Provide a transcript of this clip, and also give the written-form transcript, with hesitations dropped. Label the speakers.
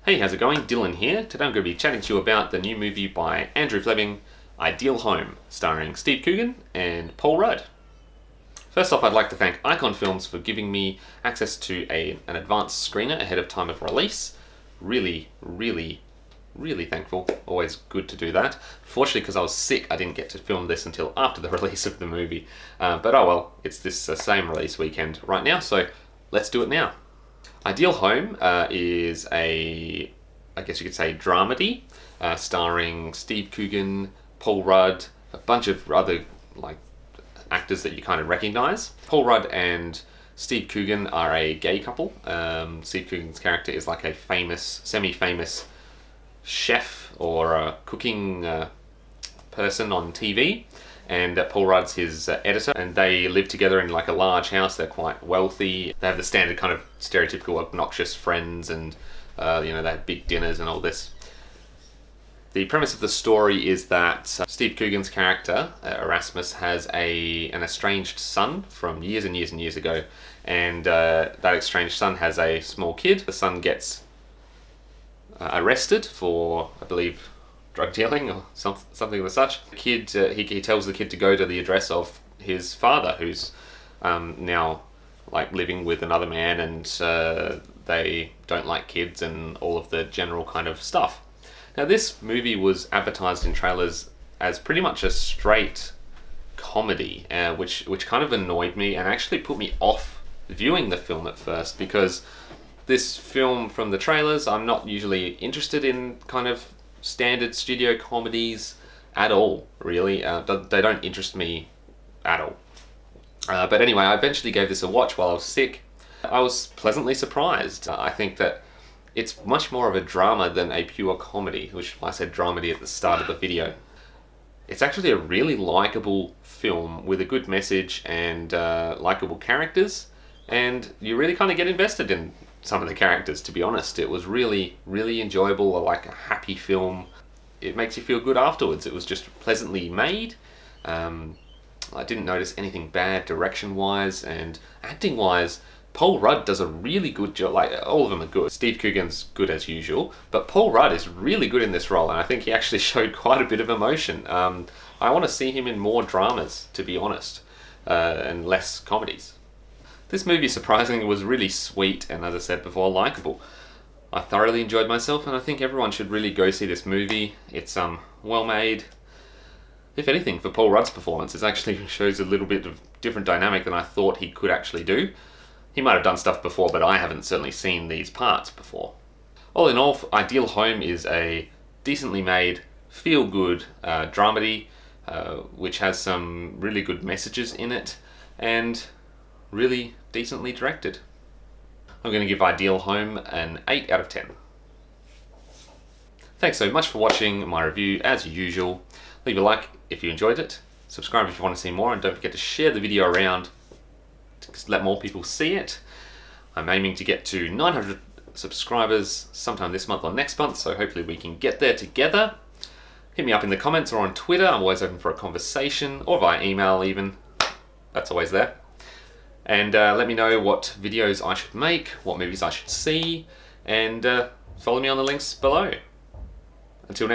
Speaker 1: Hey, how's it going? Dylan here. Today I'm going to be chatting to you about the new movie by Andrew Fleming, Ideal Home, starring Steve Coogan and Paul Rudd. First off, I'd like to thank Icon Films for giving me access to an advanced screener ahead of time of release. Really thankful. Always good to do that. Fortunately, because I was sick, I didn't get to film this until after the release of the movie. But oh well, it's this same release weekend right now, so let's do it now. Ideal Home is I guess you could say, dramedy, starring Steve Coogan, Paul Rudd, a bunch of other actors that you kind of recognise. Paul Rudd and Steve Coogan are a gay couple. Steve Coogan's character is like a semi-famous chef or a cooking person on TV, and Paul Rudd's his editor, and they live together in like a large house. They're quite wealthy. They have the standard kind of stereotypical obnoxious friends, and they have big dinners and all this. The premise of the story is that Steve Coogan's character, Erasmus, has an estranged son from years and years and years ago, and that estranged son has a small kid. The son gets arrested for, I believe, drug dealing or something of the such. The kid, he tells the kid to go to the address of his father, who's now living with another man, and they don't like kids and all of the general kind of stuff. Now, this movie was advertised in trailers as pretty much a straight comedy, which kind of annoyed me and actually put me off viewing the film at first, because this film, from the trailers, I'm not usually interested in kind of standard studio comedies at all, really. They don't interest me at all. But anyway, I eventually gave this a watch while I was sick. I was pleasantly surprised. I think that it's much more of a drama than a pure comedy, which I said dramedy at the start of the video. It's actually a really likeable film with a good message and likeable characters, and you really kind of get invested in some of the characters, to be honest. It was really enjoyable, like a happy film. It makes you feel good afterwards. It was just pleasantly made. I didn't notice anything bad direction-wise, and acting-wise, Paul Rudd does a really good job. All of them are good. Steve Coogan's good as usual, but Paul Rudd is really good in this role, and I think he actually showed quite a bit of emotion. I want to see him in more dramas, to be honest, and less comedies. This movie, surprisingly, was really sweet and, as I said before, likeable. I thoroughly enjoyed myself, and I think everyone should really go see this movie. It's well made. If anything, for Paul Rudd's performance, it actually shows a little bit of different dynamic than I thought he could actually do. He might have done stuff before, but I haven't certainly seen these parts before. All in all, Ideal Home is a decently made, feel-good dramedy, which has some really good messages in it, and really decently directed. I'm going to give Ideal Home an 8 out of 10. Thanks so much for watching my review as usual. Leave a like if you enjoyed it, subscribe if you want to see more, and don't forget to share the video around to let more people see it. I'm aiming to get to 900 subscribers sometime this month or next month, so hopefully we can get there together. Hit me up in the comments or on Twitter. I'm always open for a conversation, or via email even. That's always there. And let me know what videos I should make, what movies I should see, and follow me on the links below. Until next